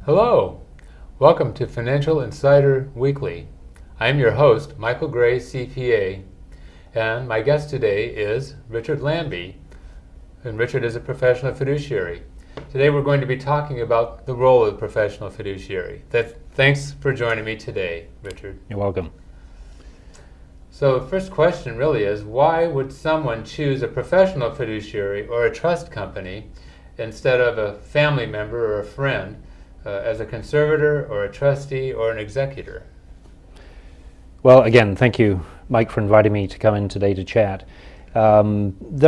Hello, welcome to Financial Insider Weekly. I'm your host, Michael Gray, CPA, and my guest today is Richard Lambie, and Richard is a professional fiduciary. Today we're going to be talking about the role of the professional fiduciary. Thanks for joining me today, Richard. You're welcome. So the first question really is, why would someone choose a professional fiduciary or a trust company instead of a family member or a friend as a conservator or a trustee or an executor? Well, again, thank you, Mike, for inviting me to come in today to chat. There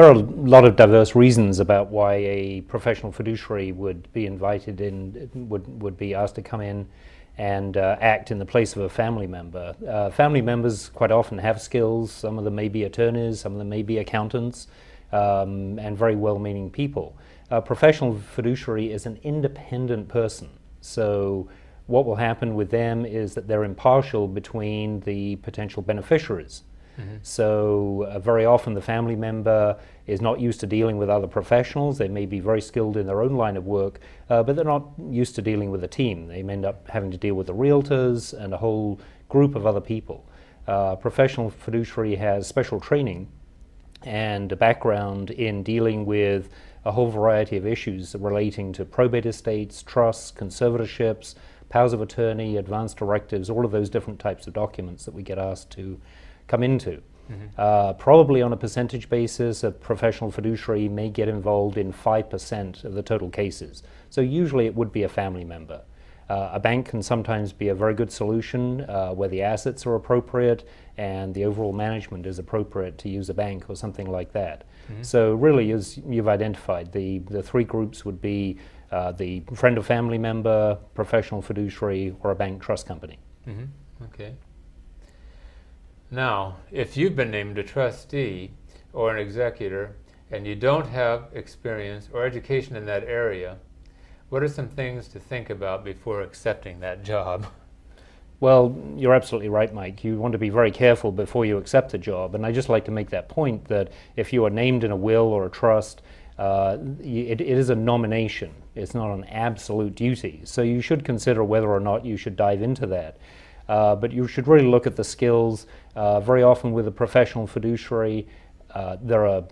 are a lot of diverse reasons about why a professional fiduciary would be invited in, would be asked to come in and act in the place of a family member. Family members quite often have skills. Some of them may be attorneys, some of them may be accountants, and very well-meaning people. A professional fiduciary is an independent person. So what will happen with them is that they're impartial between the potential beneficiaries. Mm-hmm. So very often the family member is not used to dealing with other professionals. They may be very skilled in their own line of work, but they're not used to dealing with a team. They may end up having to deal with the realtors and a whole group of other people. Professional fiduciary has special training and a background in dealing with a whole variety of issues relating to probate estates, trusts, conservatorships, powers of attorney, advance directives, all of those different types of documents that we get asked to come into. Mm-hmm. Probably on a percentage basis, a professional fiduciary may get involved in 5% of the total cases. So usually it would be a family member. A bank can sometimes be a very good solution where the assets are appropriate and the overall management is appropriate to use a bank or something like that. Mm-hmm. So really, as you've identified, the three groups would be the friend or family member, professional fiduciary, or a bank trust company. Mm-hmm. Okay. Now, if you've been named a trustee or an executor and you don't have experience or education in that area, what are some things to think about before accepting that job? Well, you're absolutely right, Mike. You want to be very careful before you accept the job. And I just like to make that point that if you are named in a will or a trust, it is a nomination. It's not an absolute duty. So you should consider whether or not you should dive into that. But you should really look at the skills. Very often with a professional fiduciary, there are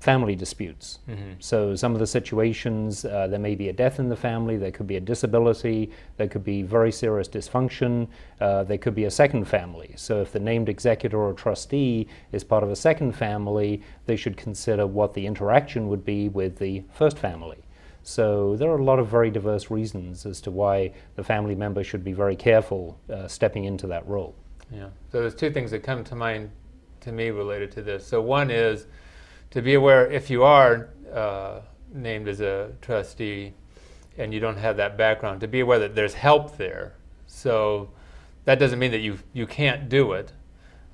family disputes. Mm-hmm. So some of the situations, there may be a death in the family, there could be a disability, there could be very serious dysfunction, there could be a second family. So if the named executor or trustee is part of a second family, they should consider what the interaction would be with the first family. So there are a lot of very diverse reasons as to why the family member should be very careful stepping into that role. Yeah. So there's two things that come to mind to me related to this. So one is to be aware if you are named as a trustee and you don't have that background, to be aware that there's help there. So that doesn't mean that you can't do it.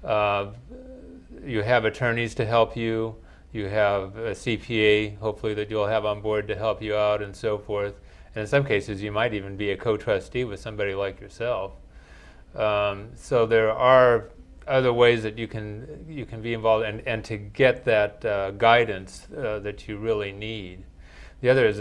You have attorneys to help you. You have a CPA, hopefully, that you'll have on board to help you out and so forth. And in some cases, you might even be a co-trustee with somebody like yourself. So there are other ways that you can be involved and to get that guidance that you really need. The other is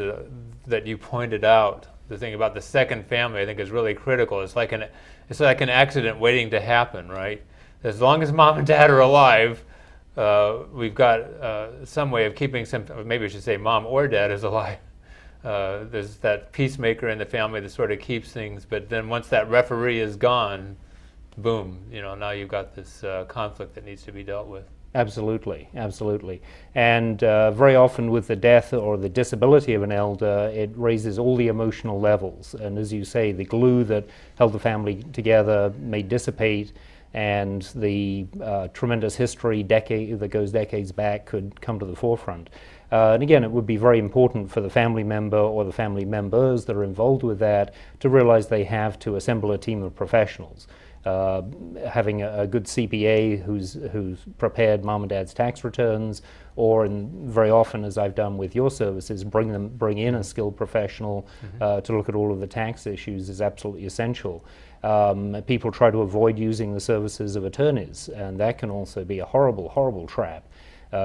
that you pointed out, the thing about the second family I think is really critical. It's like an accident waiting to happen, right? As long as mom and dad are alive, we've got some way of keeping maybe I should say mom or dad is alive. There's that peacemaker in the family that sort of keeps things, but then once that referee is gone, boom, now you've got this conflict that needs to be dealt with. Absolutely, absolutely. And very often with the death or the disability of an elder, it raises all the emotional levels. And as you say, the glue that held the family together may dissipate, and the tremendous history that goes decades back could come to the forefront. And again, it would be very important for the family member or the family members that are involved with that to realize they have to assemble a team of professionals. Having a good CPA who's prepared mom and dad's tax returns, or very often, as I've done with your services, bring in a skilled professional to look at all of the tax issues is absolutely essential. People try to avoid using the services of attorneys, and that can also be a horrible, horrible trap.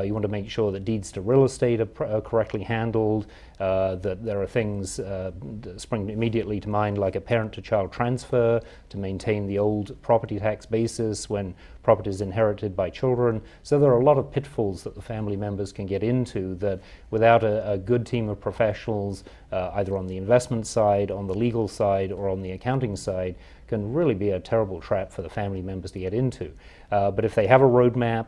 You want to make sure that deeds to real estate are correctly handled, that there are things that spring immediately to mind, like a parent-to-child transfer to maintain the old property tax basis when property is inherited by children. So there are a lot of pitfalls that the family members can get into that without a good team of professionals, either on the investment side, on the legal side, or on the accounting side, can really be a terrible trap for the family members to get into. But if they have a roadmap,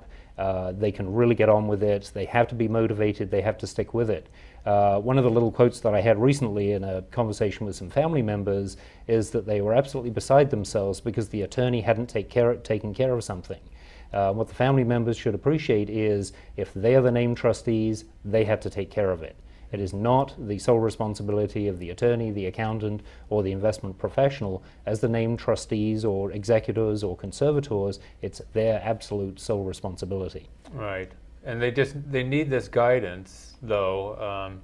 they can really get on with it. They have to be motivated. They have to stick with it. One of the little quotes that I had recently in a conversation with some family members is that they were absolutely beside themselves because the attorney hadn't taken care of something. What the family members should appreciate is if they are the named trustees, they have to take care of it. It is not the sole responsibility of the attorney, the accountant, or the investment professional as the named trustees or executors or conservators. It's their absolute sole responsibility. Right. And they need this guidance, though,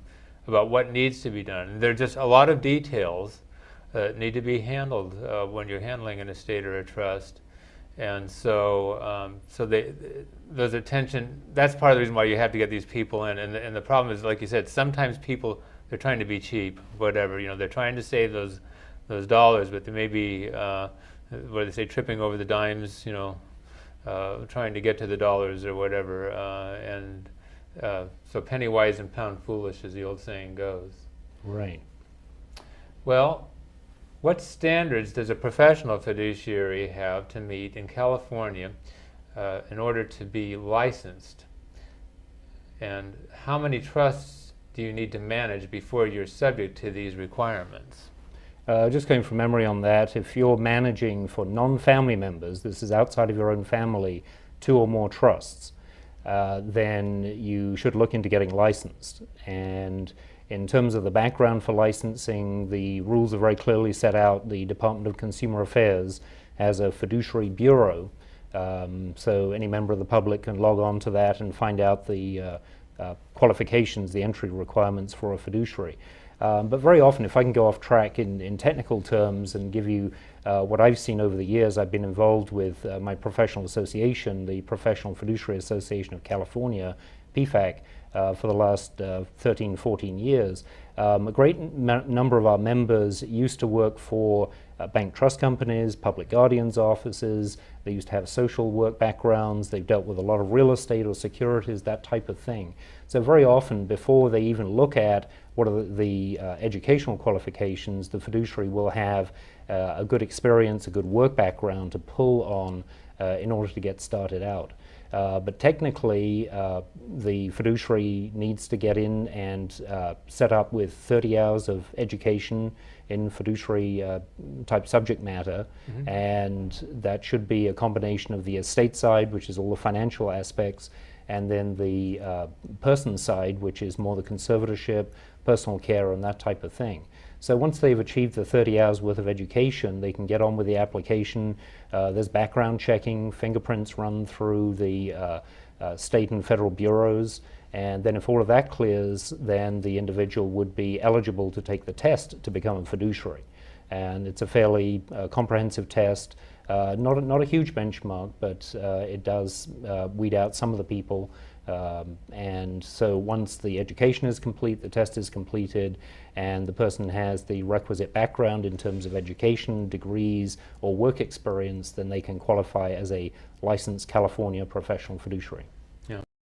about what needs to be done. There are just a lot of details that need to be handled when you're handling an estate or a trust. And so, there's a tension. That's part of the reason why you have to get these people in. And the problem is, like you said, sometimes people, they're trying to be cheap, whatever. They're trying to save those dollars, but they may be, what they say, tripping over the dimes. Trying to get to the dollars or whatever. So penny wise and pound foolish, as the old saying goes. Right. Well, what standards does a professional fiduciary have to meet in California in order to be licensed? And how many trusts do you need to manage before you're subject to these requirements? Just going from memory on that, if you're managing for non-family members, this is outside of your own family, 2 or more trusts, then you should look into getting licensed. And in terms of the background for licensing, the rules are very clearly set out. The Department of Consumer Affairs has a fiduciary bureau, so any member of the public can log on to that and find out the qualifications, the entry requirements for a fiduciary. But very often, if I can go off track in technical terms and give you what I've seen over the years, I've been involved with my professional association, the Professional Fiduciary Association of California, PFAC, for the last 13, 14 years. A great number of our members used to work for bank trust companies, public guardians offices. They used to have social work backgrounds. They've dealt with a lot of real estate or securities, that type of thing. So very often, before they even look at what are the educational qualifications, the fiduciary will have a good experience, a good work background to pull on in order to get started out. But technically, the fiduciary needs to get in and set up with 30 hours of education in fiduciary type subject matter, and that should be a combination of the estate side, which is all the financial aspects, and then the person side, which is more the conservatorship, personal care, and that type of thing. So once they've achieved the 30 hours worth of education, they can get on with the application. There's background checking, fingerprints run through the state and federal bureaus, and then if all of that clears, then the individual would be eligible to take the test to become a fiduciary. And it's a fairly comprehensive test, not a huge benchmark, but it does weed out some of the people. And so once the education is complete, the test is completed, and the person has the requisite background in terms of education, degrees, or work experience, then they can qualify as a licensed California professional fiduciary.